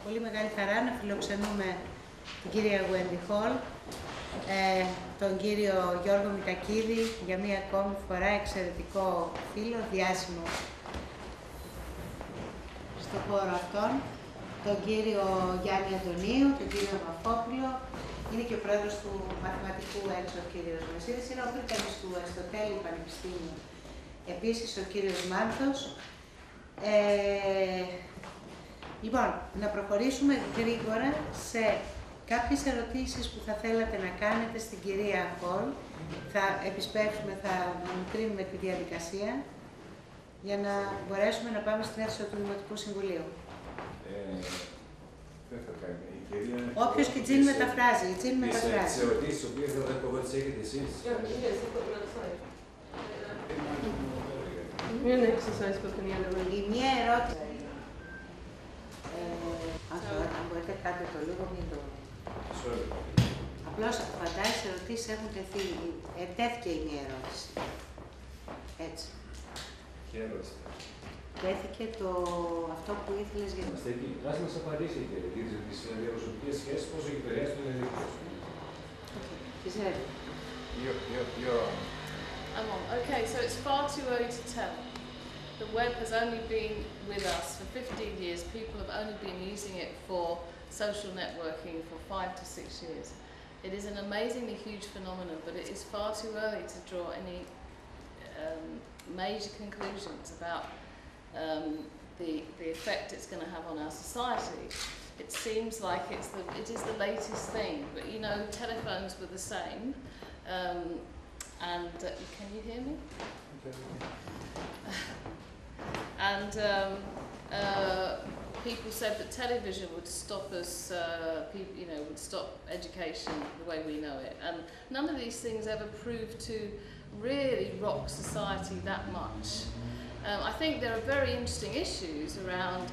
πολύ μεγάλη χαρά να φιλοξενούμε την κυρία Wendy, τον κύριο Γιώργο Μητακίδη, για μία ακόμη φορά εξαιρετικό φίλο, διάσημο στον χώρο αυτόν, τον κύριο Γιάννη Αντωνίου, τον κύριο Μαφόπουλο, είναι και ο πρόεδρος του Μαθηματικού Έξω, ο κύριος Μεσίδης, είναι ο πρίτανης του Αριστοτέλειου Πανεπιστήμιου, επίσης ο κύριος Μάνθος. Λοιπόν, να προχωρήσουμε γρήγορα σε κάποιες ερωτήσεις που θα θέλατε να κάνετε στην κυρία Χολ. Θα επισπεύσουμε, θα μικρύνουμε τη διαδικασία για να μπορέσουμε να πάμε στην αίθουσα του Δημοτικού Συμβουλίου. Όποιος και Τζιν μεταφράζει. Τις ερωτήσεις, τις οποίες δεν έχω εγώ, τις έχετε εσείς. Η μία ερώτηση. Αν μπορείτε κάτι το λίγο, μην το... Απλώς φαντάζεσαι οι ερωτήσεις έχουν τεθεί. Τέθηκε η μία ερώτηση. Έτσι. Ποια ερώτηση? Τέθηκε αυτό που ήθελες για... Ας μας απαντήσει και τις διαπροσωπικές σχέσεις, πόσο έχει επηρεάσει το διαδίκτυο. Okay, so it's far too early to tell. The web has only been with us for 15 years. People have only been using it for social networking for 5 to 6 years. It is an amazingly huge phenomenon, but it is far too early to draw any major conclusions about the effect it's going to have on our society. It seems like it is the latest thing, but you know, telephones were the same. And can you hear me? And people said that television would stop us, would stop education the way we know it. And none of these things ever proved to really rock society that much. I think there are very interesting issues around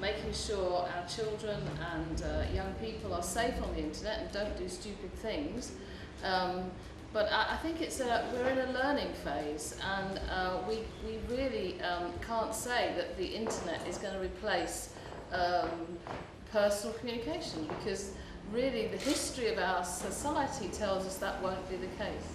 making sure our children and young people are safe on the internet and don't do stupid things. But I think we're in a learning phase, and we really can't say that the internet is going to replace personal communication, because really the history of our society tells us that won't be the case.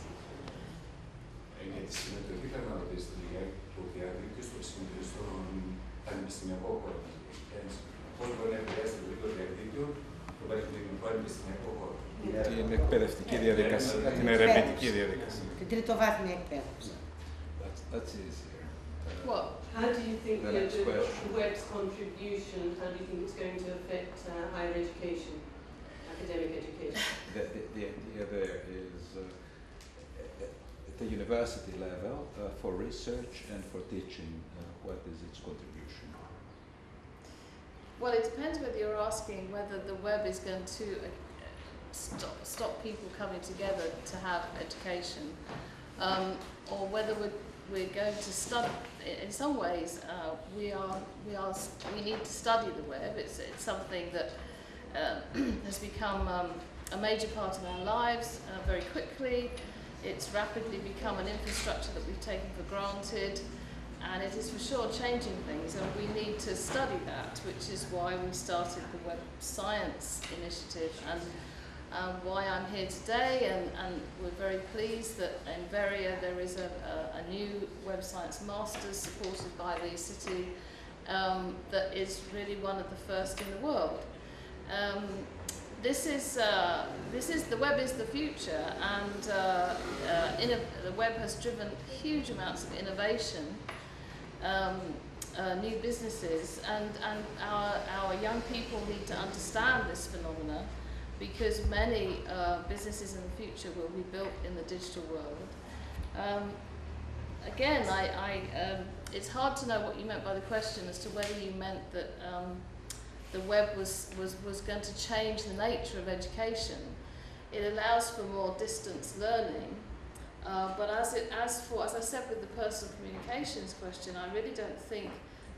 Την εκπαιδευτική διαδικασία, την ερευνητική διαδικασία. Την τριτοβάθμια εκπαίδευση. That's easier. What? How do you think the web's contribution, how do you think it's going to affect higher education, academic education? The idea there is at the university level for research and for teaching, what is its contribution? Well, it depends whether you're asking whether the web is going to stop people coming together to have education, or whether we're going to study. In some ways, we need to study the web. It's something that has become a major part of our lives very quickly. It's rapidly become an infrastructure that we've taken for granted, and it is for sure changing things, and we need to study that, which is why we started the Web Science Initiative, and why I'm here today, and we're very pleased that in Veria there is a new Web Science Masters supported by the city that is really one of the first in the world. The web is the future, and the web has driven huge amounts of innovation, new businesses, and our young people need to understand this phenomena, because many businesses in the future will be built in the digital world. Again, it's hard to know what you meant by the question as to whether you meant that the web was going to change the nature of education. It allows for more distance learning, but as I said with the personal communications question, I really don't think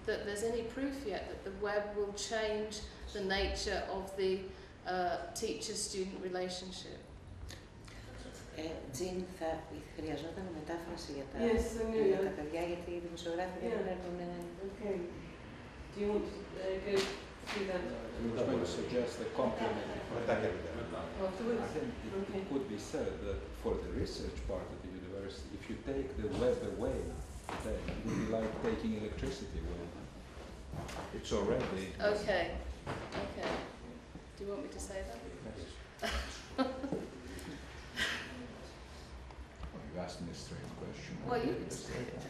that there's any proof yet that the web will change the nature of the teacher-student relationship. Τζιν, θα χρειαζόταν μετάφραση για τα παιδιά, γιατί οι δημοσιογράφοι δεν έχουν... Do you want to go through that I was going to suggest a complement. afterwards? I think it could be said that for the research part of the university, if you take the web away, then it would be like taking electricity away. It's already. Okay. Okay. Do you want me to say that? You asked me a straight question. Well, you can say it.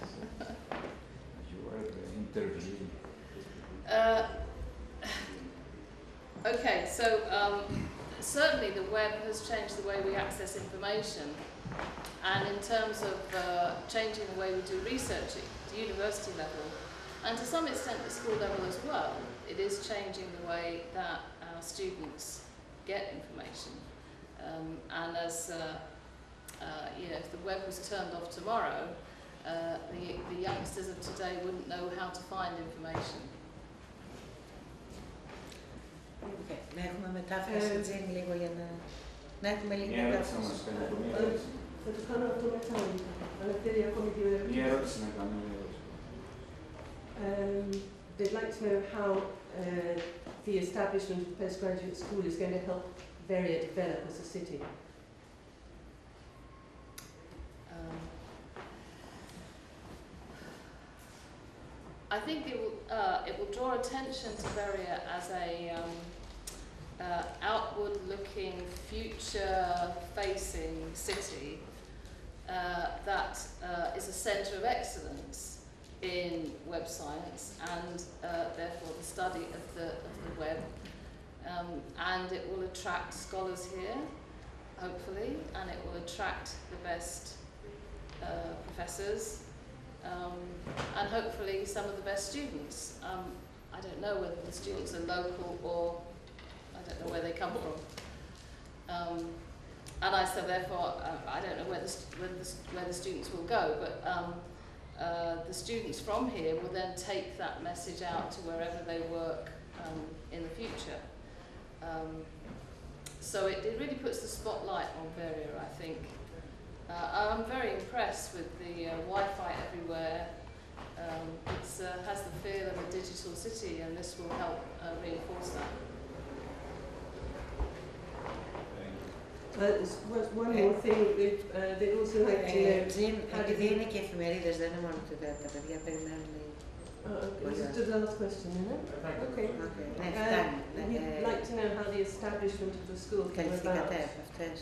You are the interviewee. Okay, so certainly the web has changed the way we access information, and in terms of changing the way we do research at the university level, and to some extent at school level as well, it is changing the way that our students get information. And as you know, if the web was turned off tomorrow, the youngsters of today wouldn't know how to find information. Okay. Να έχουμε μετάφραση, Τζιν, λίγο για να έχουμε λίγο μετάφραση. Θα το κάνω αυτό μετά. Αναφέρει ακόμη δύο ερωτήσεις. Μια ερώτηση να κάνω. They'd like to know how the establishment of the postgraduate school is going to help Veria develop as a city. I think it will draw attention to Veria as a outward-looking, future-facing city that is a centre of excellence in web science and therefore the study of the web. And it will attract scholars here, hopefully, and it will attract the best professors. And hopefully some of the best students. I don't know whether the students are local or I don't know where they come from. And I said therefore I don't know where the students will go, but the students from here will then take that message out to wherever they work in the future. So it really puts the spotlight on Veria, I think. I'm very impressed with the Wi-Fi everywhere. It has the feel of a digital city, and this will help reinforce that. One more thing, they'd also like to know... Τζιν, επειδή είναι και εφημερίδες, δεν είναι μόνο τα παιδιά περιμένουν. This is the last question, isn't it? Okay. Ναι, φτάνει. We'd like to know how the establishment of the school came about. Καλυφθήκατε αυτές.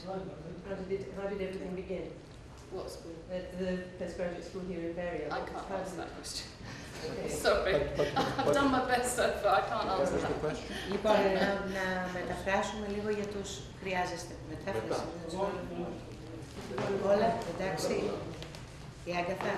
How did everything begin? What school? The postgraduate school here in Veria. I can't answer that question. Okay. Sorry. I've done my best so far, I can't answer that. Λοιπόν, να μεταφράσουμε λίγο για τους χρειάζεστε μετάφραση. Όλα, εντάξει. Η Άγκαθα.